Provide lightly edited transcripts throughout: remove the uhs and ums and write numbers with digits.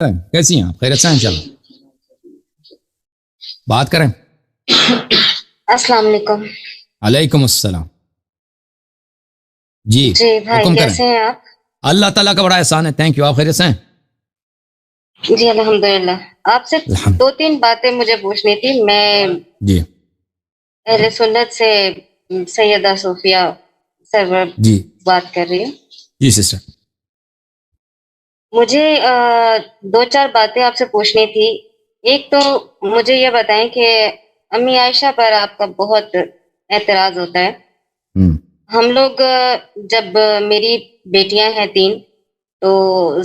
کیسی ہیں آپ؟ خیریت سے ہیں انشاءاللہ؟ بات کریں. السلام علیکم. علیکم السلام. جی بھائی حکم کریں. کیسے ہیں آپ؟ اللہ تعالیٰ کا بڑا احسان ہے. Thank you. آپ خیریت سے ہیں؟ جی الحمدللہ. آپ سے دو تین باتیں مجھے پوچھنی تھی. میں جی اہل سنت سے سیدہ صوفیہ سرور جی بات کر رہی ہوں. جی سسٹر. مجھے دو چار باتیں آپ سے پوچھنی تھی. ایک تو مجھے یہ بتائیں کہ امی عائشہ پر آپ کا بہت اعتراض ہوتا ہے. ہم لوگ جب میری بیٹیاں ہیں 3 تو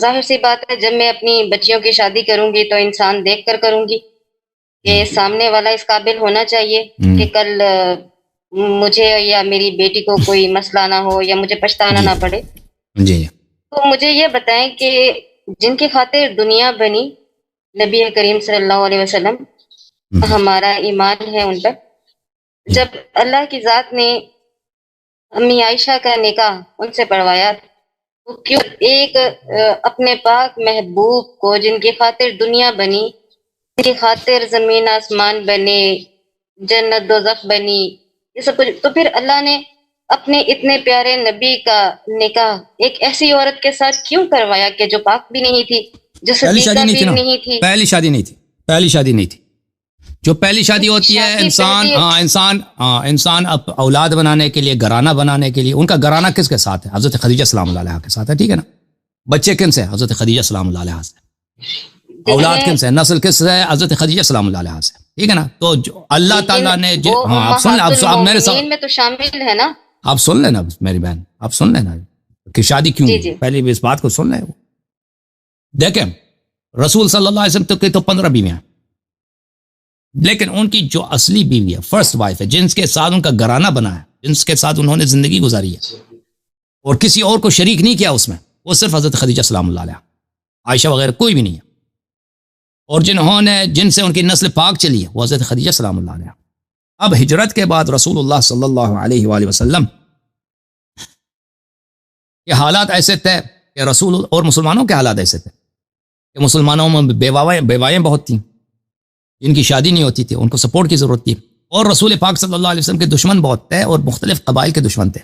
ظاہر سی بات ہے جب میں اپنی بچیوں کی شادی کروں گی تو انسان دیکھ کر کروں گی کہ سامنے والا اس قابل ہونا چاہیے کہ کل مجھے یا میری بیٹی کو کوئی مسئلہ نہ ہو یا مجھے پچھتانا نہ پڑے. جی تو مجھے یہ بتائیں کہ جن کی خاطر دنیا بنی نبی کریم صلی اللہ علیہ وسلم ہمارا ایمان ہے ان پر. جب اللہ کی ذات نے امی عائشہ کا نکاح ان سے پڑھوایا تو کیوں ایک اپنے پاک محبوب کو جن کی خاطر دنیا بنی جن کی خاطر زمین آسمان بنے جنت دوزخ بنی یہ سب کچھ تو پھر اللہ نے اپنے اتنے پیارے نبی کا نکاح ایک ایسی عورت کے ساتھ کیوں کروایا کہ جو پاک بھی نہیں تھی جو صدیقہ بھی نہیں تھی. پہلی شادی نہیں تھی. جو پہلی شادی ہوتی ہے انسان اولاد بنانے کے لیے گھرانہ بنانے کے لیے. ان کا گھرانہ کس کے ساتھ ہے؟ حضرت خدیجہ سلام اللہ علیہا کے ساتھ ہے. ٹھیک ہے نا. بچے کن سے؟ حضرت خدیجہ سلام اللہ علیہا سے. اولاد کن سے؟ نسل کس سے؟ حضرت خدیجہ سلام اللہ علیہا سے. ٹھیک ہے نا. تو اللہ تعالیٰ نے آپ سن لیں. آپ میرے ساتھ میں تو شامل ہے نا. آپ سن لینا میری بہن. آپ سن لینا کہ شادی کیوں پہلے بھی اس بات کو سن لیں. دیکھیں رسول صلی اللہ علیہ وسلم تو 15 بیویاں ہیں لیکن ان کی جو اصلی بیوی ہے فرسٹ وائف ہے جنس کے ساتھ ان کا گھرانہ بنا ہے جنس کے ساتھ انہوں نے زندگی گزاری ہے اور کسی اور کو شریک نہیں کیا اس میں. وہ صرف حضرت خدیجہ سلام اللہ علیہا. عائشہ وغیرہ کوئی بھی نہیں ہے. اور جن سے ان کی نسل پاک چلی ہے وہ حضرت خدیجہ سلام اللہ علیہا. اب ہجرت کے بعد رسول اللہ صلی اللہ علیہ وآلہ وسلم کے حالات ایسے تھے کہ رسول اور مسلمانوں کے حالات ایسے تھے کہ مسلمانوں میں بیوائیں بہت تھیں جن کی شادی نہیں ہوتی تھی. ان کو سپورٹ کی ضرورت تھی. اور رسول پاک صلی اللہ علیہ وسلم کے دشمن بہت تھے اور مختلف قبائل کے دشمن تھے.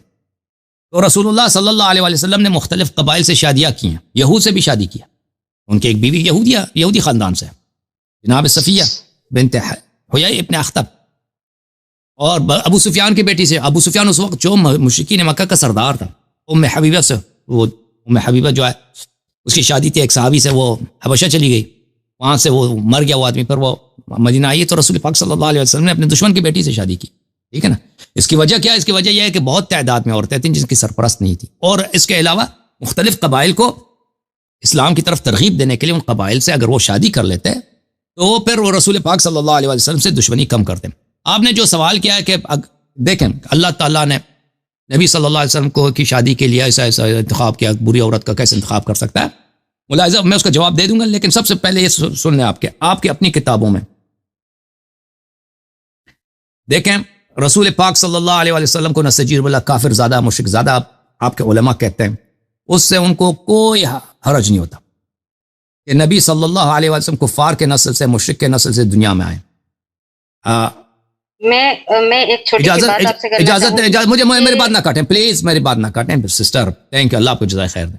تو رسول اللہ صلی اللہ علیہ وسلم نے مختلف قبائل سے شادیاں کی ہیں. یہود سے بھی شادی کیا. ان کی ایک بیوی یہودی خاندان سے جناب صفیہ بنت حیی ابن اخطب اور ابو سفیان کی بیٹی سے. ابو سفیان اس وقت جو مشرکین مکہ کا سردار تھا. ام حبیبہ سے وہ ام حبیبہ جو ہے اس کی شادی تھی ایک صحابی سے. وہ حبشہ چلی گئی وہاں سے وہ مر گیا وہ آدمی. پھر وہ مدینہ آئی تو رسول پاک صلی اللہ علیہ وسلم نے اپنے دشمن کی بیٹی سے شادی کی. ٹھیک ہے نا. اس کی وجہ کیا ہے؟ اس کی وجہ یہ ہے کہ بہت تعداد میں عورتیں تھیں جن کی سرپرست نہیں تھی. اور اس کے علاوہ مختلف قبائل کو اسلام کی طرف ترغیب دینے کے لیے ان قبائل سے اگر وہ شادی کر لیتے تو پھر وہ رسول پاک صلی اللہ علیہ وسلم سے دشمنی کم کرتے. آپ نے جو سوال کیا ہے کہ دیکھیں اللہ تعالیٰ نے نبی صلی اللہ علیہ وسلم کو کی شادی کے لیے ایسا انتخاب کیا. بری عورت کا کیسے انتخاب کر سکتا ہے؟ ملاحظہ میں اس کا جواب دے دوں گا لیکن سب سے پہلے یہ سن لیں آپ کے اپنی کتابوں میں دیکھیں رسول پاک صلی اللہ علیہ وسلم کو نسجیر باللہ کافر زادہ مشرک زادہ آپ کے علماء کہتے ہیں. اس سے ان کو کوئی حرج نہیں ہوتا کہ نبی صلی اللہ علیہ وسلم کفار کے نسل سے مشرک کے نسل سے دنیا میں آئیں. میں ایک چھوٹی سی بات آپ سے کرنا چاہوں گی. اجازت مجھے میری بات نہ کاٹیں پلیز. میری بات نہ کاٹیں سسٹر. Thank you. اللہ آپ کو جزائے خیر دے.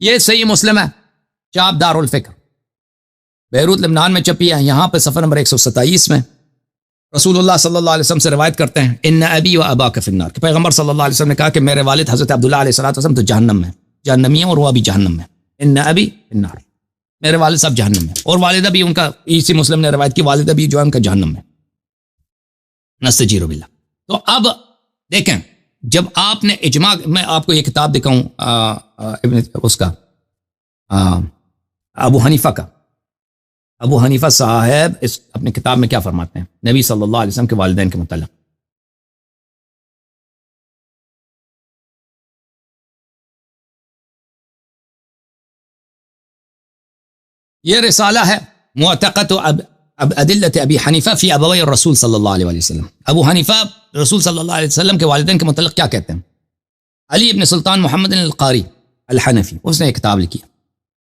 یہ صحیح مسلم ہے چاپ دار الفکر بیروت لبنان میں چھپی ہے. یہاں پہ صفحہ نمبر 127 میں رسول اللہ صلی اللہ علیہ وسلم سے روایت کرتے ہیں ان ابی و اباک فی النار کہ پیغمبر صلی اللہ علیہ وسلم نے کہا کہ میرے والد حضرت عبداللہ علیہ السلام تو جہنم میں جہنمی ہیں اور وہ ابھی جہنم میں. ان ابی فی النار میرے والد صاحب جہنم میں اور والدہ بھی ان کا اسی مسلم نے روایت کی والدہ بھی جو ہے ان کا جہنم میں. نستجیر باللہ. تو اب دیکھیں جب آپ نے اجماع میں آپ کو یہ کتاب دکھاؤں اس کا ابو حنیفہ صاحب اس اپنے کتاب میں کیا فرماتے ہیں نبی صلی اللہ علیہ وسلم کے والدین کے متعلق. یہ رسالہ ہے معتقد ادلت ابی حنیفہ فی ابوی الرسول صلی اللہ علیہ وسلم. ابو حنیفہ رسول صلی اللہ علیہ وسلم کے والدین کے متعلق کیا کہتے ہیں؟ علی ابن سلطان محمد القاری الحنفی اس نے ایک کتاب لکھی.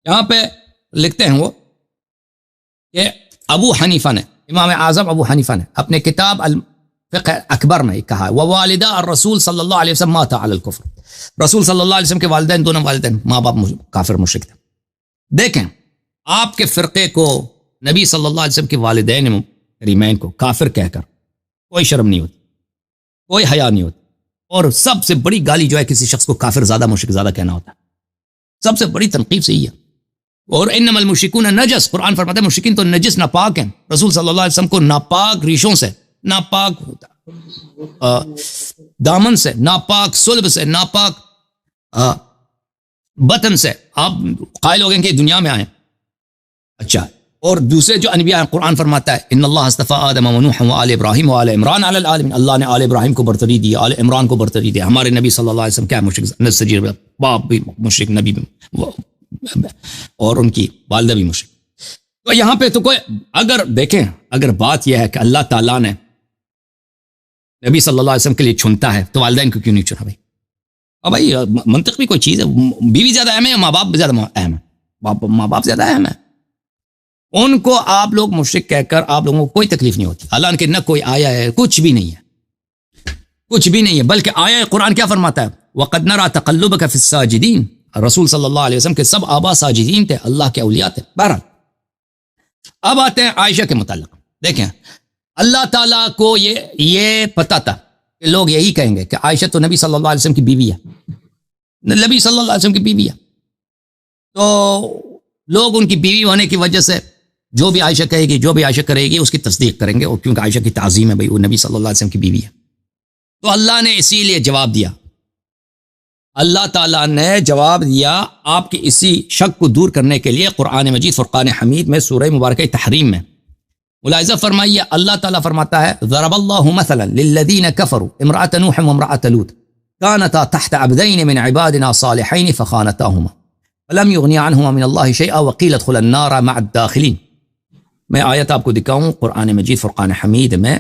یہاں پہ لکھتے ہیں وہ کہ ابو حنیفہ نے، امام اعظم ابو حنیفہ نے اپنے کتاب الفقہ اکبر میں کہا ہے ووالدہ الرسول صلی اللہ علیہ وسلم ماتا علی الکفر، رسول صلی اللہ علیہ وسلم کے والدین، دونوں والدین ماں باپ کافر مشرک تھے۔ دیکھیں آپ کے فرقے کو نبی صلی اللہ علیہ وسلم کے والدین کریمین کو کافر کہہ کر کوئی شرم نہیں ہوتی، کوئی حیا نہیں ہوتی، اور سب سے بڑی گالی جو ہے کسی شخص کو کافر زیادہ مشرک زیادہ کہنا ہوتا ہے، سب سے بڑی تنقیب سے ہی ہے۔ اور انما المشرکون نجس، قرآن فرماتا ہے مشرکین تو نجس ناپاک ہیں، رسول صلی اللہ علیہ وسلم کو ناپاک ریشوں سے، ناپاک دامن سے، ناپاک صلب سے، ناپاک بطن سے آپ قائل ہو گئے کہ دنیا میں آئیں۔ اچھا، اور دوسرے جو انبیاء ہیں قرآن فرماتا ہے ان اللہ اصطفیٰ آدم و نوح و آل ابراہیم و آل عمران علی العالمین، اللہ نے آل ابراہیم کو برتری دی، آل عمران کو برتری دی۔ ہمارے نبی صلی اللہ علیہ وسلم کیا مشرک، نسجیر باپ بھی مشرک، نبی بھی اور ان کی والدہ بھی مشرک۔ تو یہاں پہ تو کوئی اگر دیکھیں، اگر بات یہ ہے کہ اللہ تعالیٰ نے نبی صلی اللہ علیہ وسلم کے لیے چنتا ہے تو والدین کو کیوں نہیں چنا بھائی؟ اور بھائی منطق بھی کوئی چیز ہے، بیوی زیادہ اہم ہے یا ماں باپ زیادہ اہم ہے؟ ماں باپ زیادہ اہم ہے۔ ان کو آپ لوگ مشرک کہہ کر آپ لوگوں کو کوئی تکلیف نہیں ہوتی، اللہ کے نہ کوئی آیا ہے، کچھ بھی نہیں ہے، کچھ بھی نہیں ہے، بلکہ آیا قرآن کیا فرماتا ہے وَقَدْ نَرَى تَقَلُّبَكَ فِي السَّاجِدِينَ، رسول صلی اللہ علیہ وسلم کے سب آبا ساجدین تھے، اللہ کے اولیاء تھے۔ بہرحال اب آتے ہیں عائشہ کے متعلق۔ دیکھیں اللہ تعالیٰ کو یہ پتہ تھا کہ لوگ یہی کہیں گے کہ عائشہ تو نبی صلی اللہ علیہ وسلم کی بیوی ہے، نبی صلی اللہ علیہ وسلم کی بیوی ہے، تو لوگ ان کی بیوی ہونے کی وجہ سے جو بھی عائشہ کہے گی، جو بھی عائشہ کرے گی اس کی تصدیق کریں گے، اور کیونکہ عائشہ کی تعظیم ہے بھائی، وہ نبی صلی اللہ علیہ وسلم کی بیوی ہے۔ تو اللہ نے اسی لیے جواب دیا، اللہ تعالیٰ نے جواب دیا آپ کی اسی شک کو دور کرنے کے لیے قرآن مجید فرقان حمید میں سورہ مبارکہ تحریم میں ملاحظہ فرمائیے، اللہ تعالیٰ فرماتا ہے ضرب اللہ مثلا للذین کفروا امرأة نوح وامرأة لوط كانتا تحت عبدین من عبادنا صالحین فخانتاهما فلم یغنی عنہما من اللہ شیئا وقیل ادخلا النار مع الداخلین۔ میں آیت آپ کو دکھاؤں قرآن مجید فرقان حمید میں،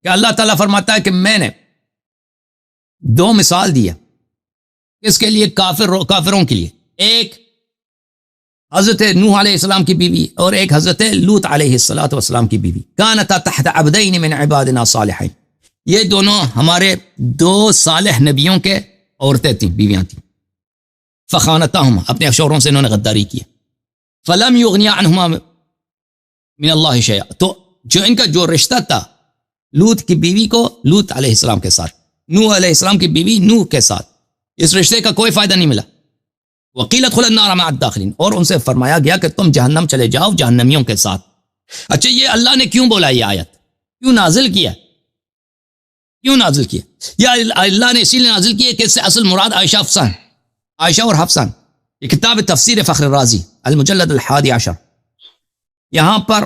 کہ اللہ تعالیٰ فرماتا ہے کہ میں نے دو مثال دیا اس کے لیے کافروں کے لیے، ایک حضرت نوح علیہ السلام کی بیوی اور ایک حضرت لوط علیہ السلام کی بیوی، کانتا تحت عبدین من عبادنا صالحین، یہ دونوں ہمارے دو صالح نبیوں کے عورتیں تھیں، بیویاں تھیں، فخانتاہما اپنے شوہروں سے انہوں نے غداری کی، فلم یغنی عنہما من اللہ شیئا، تو جو ان کا جو رشتہ تھا لوط کی بیوی کو لوط علیہ السلام کے ساتھ، نوح علیہ السلام کی بیوی نوح کے ساتھ، اس رشتے کا کوئی فائدہ نہیں ملا۔ وقیل ادخلا النار مع الداخلین، اور ان سے فرمایا گیا کہ تم جہنم چلے جاؤ جہنمیوں کے ساتھ۔ اچھا یہ اللہ نے کیوں بولا، یہ آیت کیوں نازل کیا، کیوں نازل کیا؟ یا اللہ نے اسی لیے نازل کیا کہ اس سے اصل مراد عائشہ حفصہ ہیں، عائشہ اور حفصہ۔ یہ کتاب تفسیر فخر الرازی المجلد 11، یہاں پر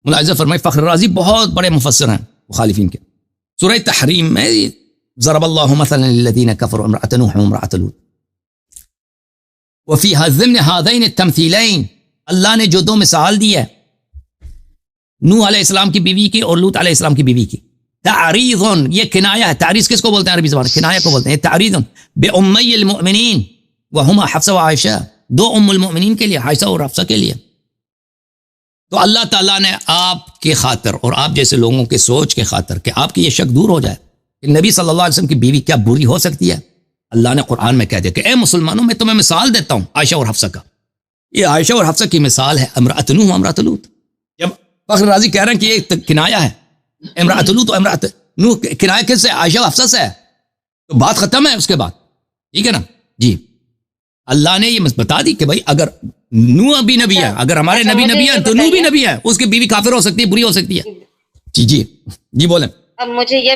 ملاحظہ فرمائے فخر الرازی بہت بڑے مفسر ہیں مخالفین کے، سورہ تحریم میں ضرب اللہ مثلا للذین کفروا امرأة نوح وامرأة لوط وفی ضمن هذین التمثیلین، اللہ نے جو دو مثال دی ہے نوح علیہ السلام کی بیوی کی اور لوط علیہ السلام کی بیوی کی، تعریض، یہ کنایہ ہے، تعریض کس کو بولتے ہیں عربی زبان، کنایہ کو بولتے ہیں، تعریض بامی المؤمنین وہما حفصہ و عائشہ، دو ام المؤمنین کے لیے، عائشہ اور حفصہ کے لیے۔ تو اللہ تعالیٰ نے آپ کے خاطر اور آپ جیسے لوگوں کے سوچ کے خاطر کہ آپ کی یہ شک دور ہو جائے کہ نبی صلی اللہ علیہ وسلم کی بیوی کیا بری ہو سکتی ہے، اللہ نے قرآن میں کہہ دیا کہ اے مسلمانوں میں تمہیں مثال دیتا ہوں عائشہ اور حفصہ کا۔ یہ عائشہ اور حفصہ کی مثال ہے امرأۃ نوح و امرأۃ لوط۔ جب فخر رازی کہہ رہے ہیں کہ یہ کنایہ ہے امرأۃ لوط و امرأۃ نوح، کنایہ کس سے، عائشہ و حفصہ سے ہے، تو بات ختم ہے اس کے بعد، ٹھیک ہے نا جی۔ اللہ نے یہ بتا دی کہ بھائی اگر نوح بھی نبی ہے، اگر ہمارے نبی نبی ہے تو نوح بھی نبی ہے، اس کی بیوی کافر ہو سکتی ہے، بری ہو سکتی ہے۔ جی جی جی بولیں۔ اب مجھے یہ